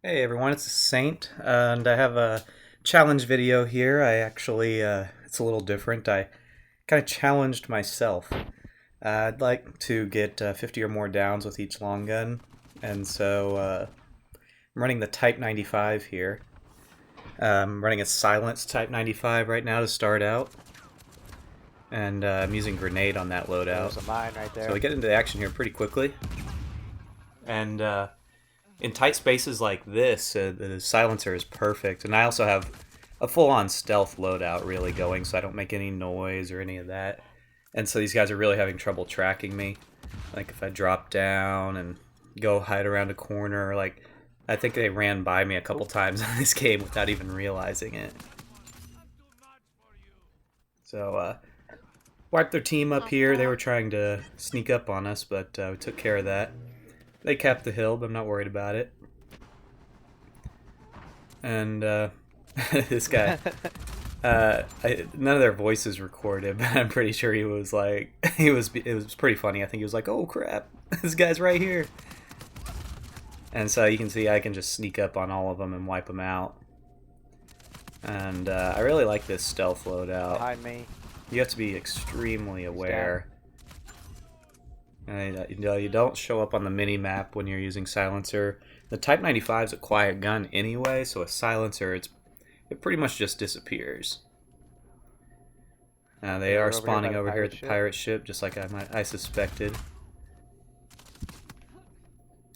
Hey everyone, it's Saint, and I have a challenge video here. I actually, it's a little different. I kind of challenged myself. I'd like to get 50 or more downs with each long gun, and so I'm running the Type 95 here. I'm running a silenced Type 95 right now to start out, and I'm using grenade on that loadout. There's a mine right there. So we get into action here pretty quickly, and in tight spaces like this, the silencer is perfect. And I also have a full-on stealth loadout really going, so I don't make any noise or any of that. And so these guys are really having trouble tracking me. Like if I drop down and go hide around a corner, like I think they ran by me a couple times in this game without even realizing it. So wiped their team up here. They were trying to sneak up on us, but we took care of that. They capped the hill, but I'm not worried about it. And this guy, none of their voices recorded, but I'm pretty sure he was like, it was pretty funny. I think he was like, "Oh crap, this guy's right here." And so you can see I can just sneak up on all of them and wipe them out. And I really like this stealth loadout. Behind me. You have to be extremely aware. You don't show up on the mini-map when you're using silencer. The Type 95 is a quiet gun anyway, so a silencer, it pretty much just disappears. They are spawning over here at the pirate ship, just like I suspected.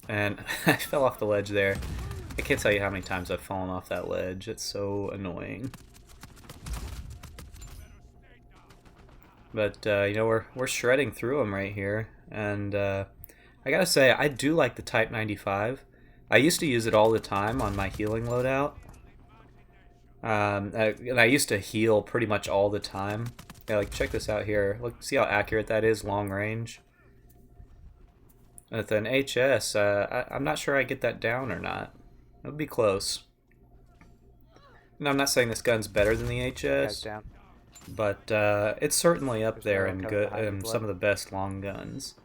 And I fell off the ledge there. I can't tell you how many times I've fallen off that ledge. It's so annoying. But you know, we're shredding through them right here, and I gotta say I do like the Type 95. I used to use it all the time on my healing loadout, and I used to heal pretty much all the time. Yeah, like check this out here. Look, see how accurate that is, long range. With an HS, I'm not sure I get that down or not. It would be close. And I'm not saying this gun's better than the HS. But it's certainly up there in some of the best long guns.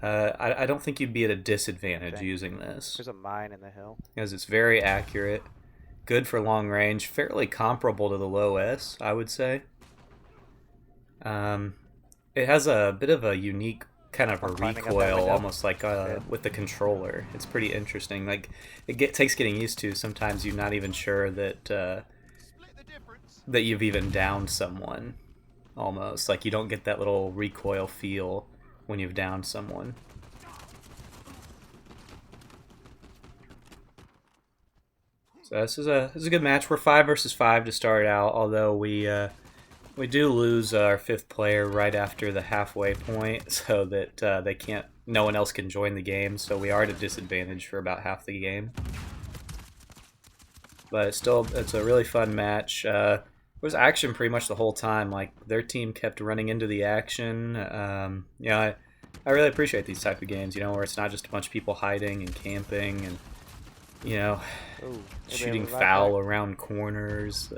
I don't think you'd be at a disadvantage using this. There's a mine in the hill. Because it's very accurate, good for long range, fairly comparable to the low S, I would say. It has a bit of a unique kind of a recoil, almost like with the controller. It's pretty interesting. Like it takes getting used to. Sometimes you're not even sure that that you've even downed someone, almost. Like you don't get that little recoil feel when you've downed someone. So this is a good match. We're 5 versus 5 to start out, although we do lose our 5th player right after the halfway point, so that no one else can join the game, so we are at a disadvantage for about half the game. But it's a really fun match. There was action pretty much the whole time. Like their team kept running into the action. Yeah, I really appreciate these type of games. You know, where it's not just a bunch of people hiding and camping and shooting foul around corners.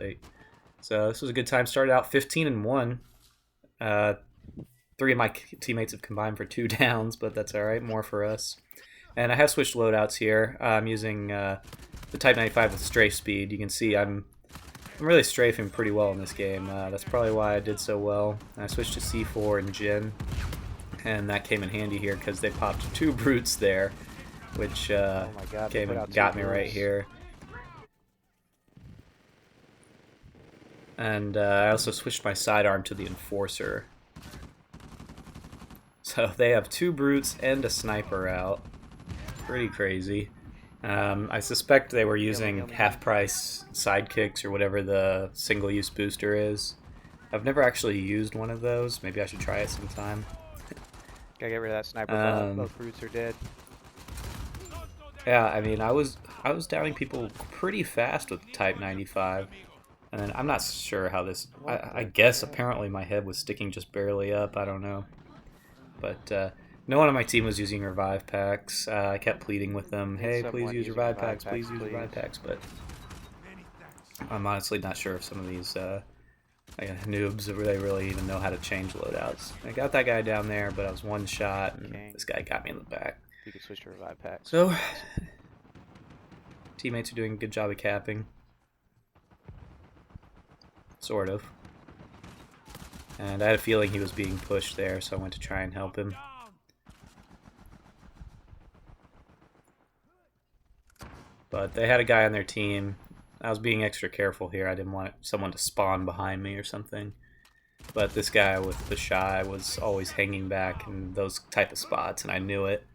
So this was a good time. Started out 15-1. 3 of my teammates have combined for 2 downs, but that's all right. More for us. And I have switched loadouts here. I'm using the Type 95 with strafe speed. You can see I'm really strafing pretty well in this game. That's probably why I did so well. I switched to C4 and Jin, and that came in handy here because they popped 2 brutes there, which came and got me right here. And I also switched my sidearm to the Enforcer. So they have 2 brutes and a sniper out. Pretty crazy. I suspect they were using half-price sidekicks or whatever the single-use booster is. I've never actually used one of those. Maybe I should try it sometime. Gotta get rid of that sniper. Both brutes are dead. Yeah, I mean, I was downing people pretty fast with Type 95. And then I'm not sure how this... I guess apparently my head was sticking just barely up. I don't know. But no one on my team was using revive packs. I kept pleading with them, hey, please use revive packs, please use revive packs. But I'm honestly not sure if some of these noobs really even know how to change loadouts. I got that guy down there, but I was one shot, and this guy got me in the back. You can switch to revive packs. So Teammates are doing a good job of capping. Sort of. And I had a feeling he was being pushed there, so I went to try and help him. But they had a guy on their team. I was being extra careful here. I didn't want someone to spawn behind me or something. But this guy with the shy was always hanging back in those type of spots, and I knew it.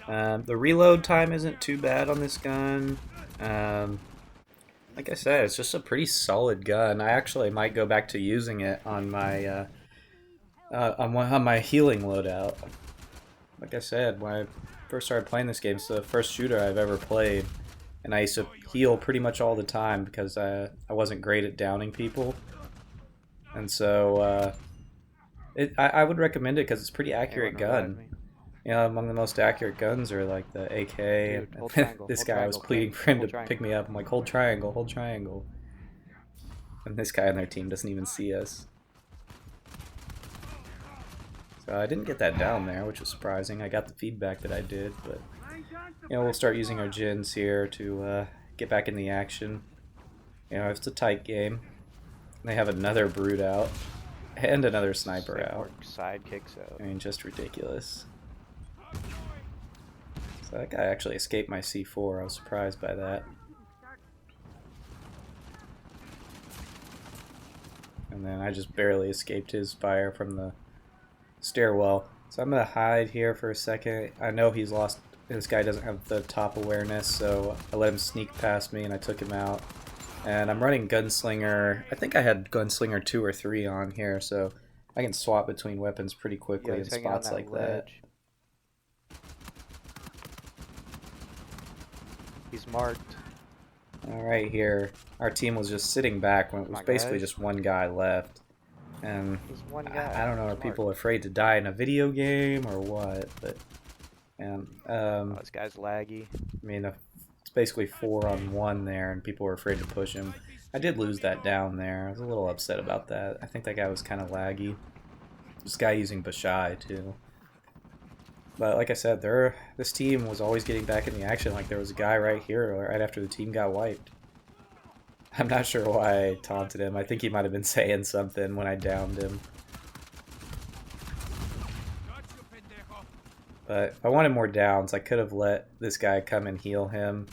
The reload time isn't too bad on this gun. Like I said, it's just a pretty solid gun. I actually might go back to using it on my on my healing loadout. Like I said, when I first started playing this game, it's the first shooter I've ever played, and I used to heal pretty much all the time because I wasn't great at downing people, and so I would recommend it because it's a pretty accurate gun. You know, among the most accurate guns are like the AK. Dude, hold triangle, This hold guy triangle, was pleading for him to triangle. pick me up. I'm like, hold triangle, hold triangle. And this guy on their team doesn't even see us. So I didn't get that down there, which was surprising. I got the feedback that I did, but you know, we'll start using our gens here to get back in the action. You know, it's a tight game. They have another brute out and another sniper out. Sidekicks out. I mean, just ridiculous. So that guy actually escaped my C4. I was surprised by that. And then I just barely escaped his fire from the stairwell. So I'm going to hide here for a second. I know he's lost. This guy doesn't have the top awareness, so I let him sneak past me and I took him out. And I'm running Gunslinger. I think I had Gunslinger 2 or 3 on here, so I can swap between weapons pretty quickly in spots like that. He's marked. Alright, here. Our team was just sitting back when it was basically just one guy left. And one guy. I don't know, are people afraid to die in a video game or what? But this guy's laggy. I mean, it's basically 4-on-1 there, and people were afraid to push him. I did lose that down there. I was a little upset about that. I think that guy was kind of laggy. This guy using Bashai too. But like I said, this team was always getting back in the action. Like there was a guy right here right after the team got wiped. I'm not sure why I taunted him. I think he might have been saying something when I downed him. But if I wanted more downs, I could have let this guy come and heal him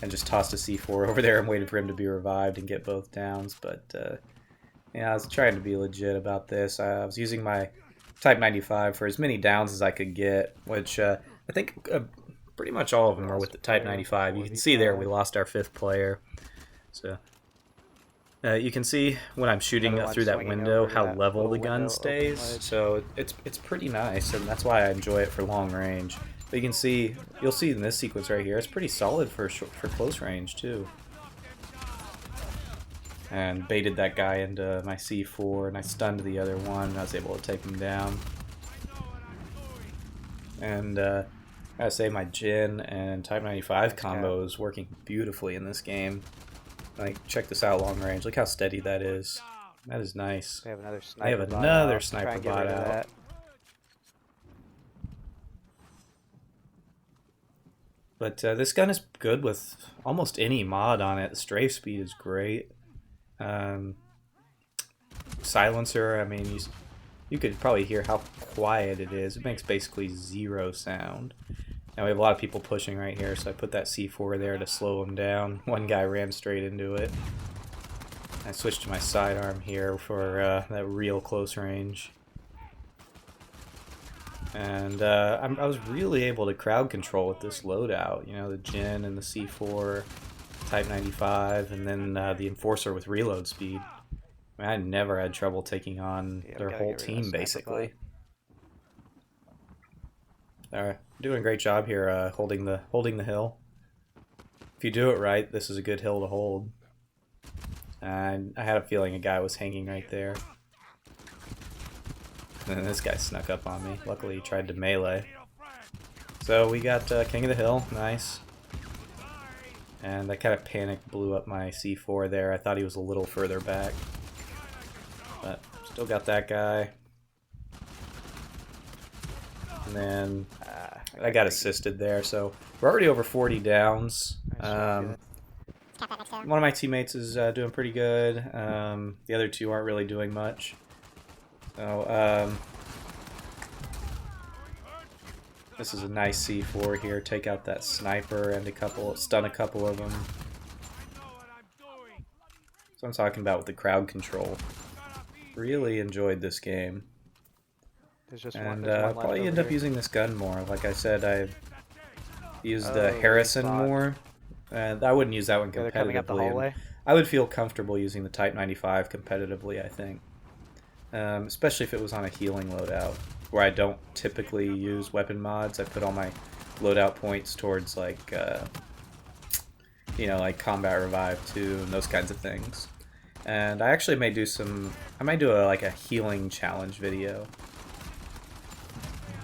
and just tossed a C4 over there and waited for him to be revived and get both downs. But yeah, I was trying to be legit about this. I was using my Type 95 for as many downs as I could get, which I think pretty much all of them are with the Type 95. You can see there we lost our 5th player. So you can see when I'm shooting through that window how level the gun stays. So it's pretty nice, and that's why I enjoy it for long range. But you can see, you'll see in this sequence right here, it's pretty solid for close range too. And baited that guy into my C4, and I stunned the other one, and I was able to take him down. And I gotta say, my Jin and Type 95 combo is working beautifully in this game. Like, check this out long range. Look how steady that is. That is nice. They have another sniper. They have another sniper bot out. But this gun is good with almost any mod on it. The strafe speed is great. Silencer, I mean, you could probably hear how quiet it is. It makes basically 0 sound. Now we have a lot of people pushing right here, so I put that C4 there to slow them down. One guy ran straight into it. I switched to my sidearm here for that real close range. And I was really able to crowd control with this loadout. You know, the Jin and the C4, Type 95, and then the Enforcer with reload speed. I mean, I never had trouble taking on their whole team, basically. Alright, doing a great job here holding the hill. If you do it right, this is a good hill to hold. And I had a feeling a guy was hanging right there. And then this guy snuck up on me. Luckily he tried to melee. So we got King of the Hill, nice. And I kind of panic blew up my C4 there. I thought he was a little further back. But still got that guy. And then I got assisted there, so we're already over 40 downs. Nice, One of my teammates is doing pretty good. The other two aren't really doing much. So this is a nice C4 here. Take out that sniper and stun a couple of them. So I'm talking about with the crowd control. Really enjoyed this game. There's just and one probably end up using this gun more. Like I said, I used the Oh, Harrison they more. I wouldn't use that one they're coming up the competitively. hallway. I would feel comfortable using the Type 95 competitively, I think. Especially if it was on a healing loadout, where I don't typically use weapon mods. I put all my loadout points towards like, like combat revive too, and those kinds of things. And I actually may do I might do like a healing challenge video.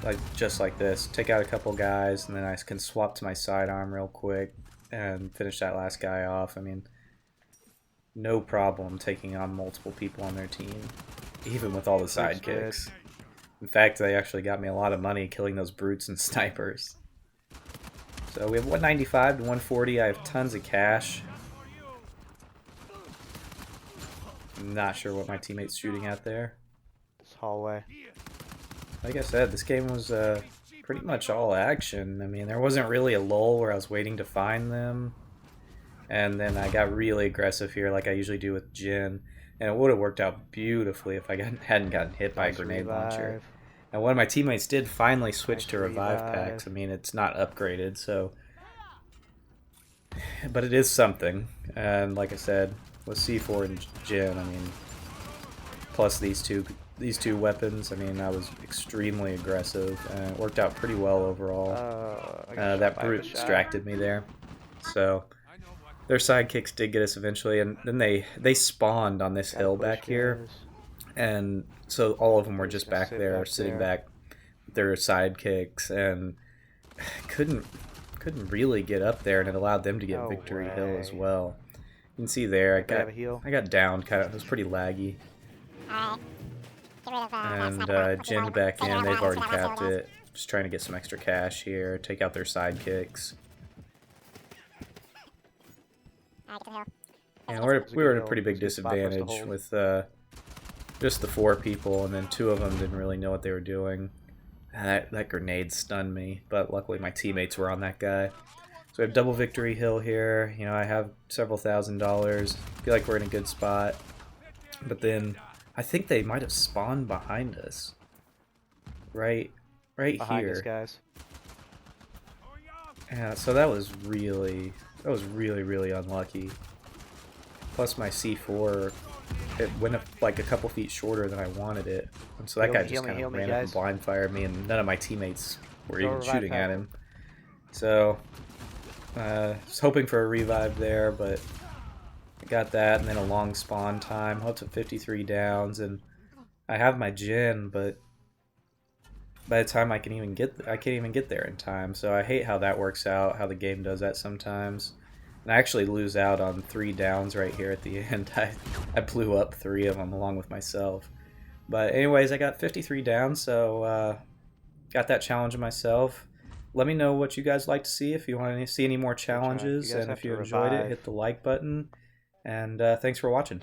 Like just like this. Take out a couple guys, and then I can swap to my sidearm real quick and finish that last guy off. I mean, no problem taking on multiple people on their team, even with all the sidekicks. In fact, they actually got me a lot of money killing those brutes and snipers. So we have 195 to 140. I have tons of cash. I'm not sure what my teammate's shooting at there. This hallway. Like I said, this game was pretty much all action. I mean, there wasn't really a lull where I was waiting to find them. And then I got really aggressive here like I usually do with Jin. And it would have worked out beautifully if I hadn't gotten hit by a grenade launcher. And one of my teammates did finally switch to revive packs. I mean, it's not upgraded, so... But it is something. And like I said, with C4 and Jin, I mean... Plus these two weapons, I mean, I was extremely aggressive. And it worked out pretty well overall. That brute distracted me there. So... Their sidekicks did get us eventually, and then they spawned on this hill back here, and so all of them were just back there, sitting back with their sidekicks, and couldn't really get up there, and it allowed them to get Victory Hill as well. You can see there, I got downed, kind of. It was pretty laggy. And Jin's back in. They've already capped it. Just trying to get some extra cash here, take out their sidekicks. And we were at a pretty big disadvantage with just the 4 people, and then 2 of them didn't really know what they were doing. That grenade stunned me, but luckily my teammates were on that guy. So we have double Victory Hill here. You know, I have several $1,000s. Feel like we're in a good spot. But then I think they might have spawned behind us. Right behind here. Us, guys. Yeah, so that was really unlucky. Plus my C4, it went up like a couple feet shorter than I wanted it. And so that guy just kind of ran up and blind fired me, and none of my teammates were even shooting at him. So, I was hoping for a revive there, but I got that, and then a long spawn time, up to 53 downs, and I have my Jin, but by the time I can't even get there in time. So I hate how that works out, how the game does that sometimes. And I actually lose out on 3 downs right here at the end. I blew up 3 of them along with myself. But anyways, I got 53 downs, so got that challenge of myself. Let me know what you guys like to see, if you want to see any more challenges, and if you enjoyed it, hit the like button. And thanks for watching.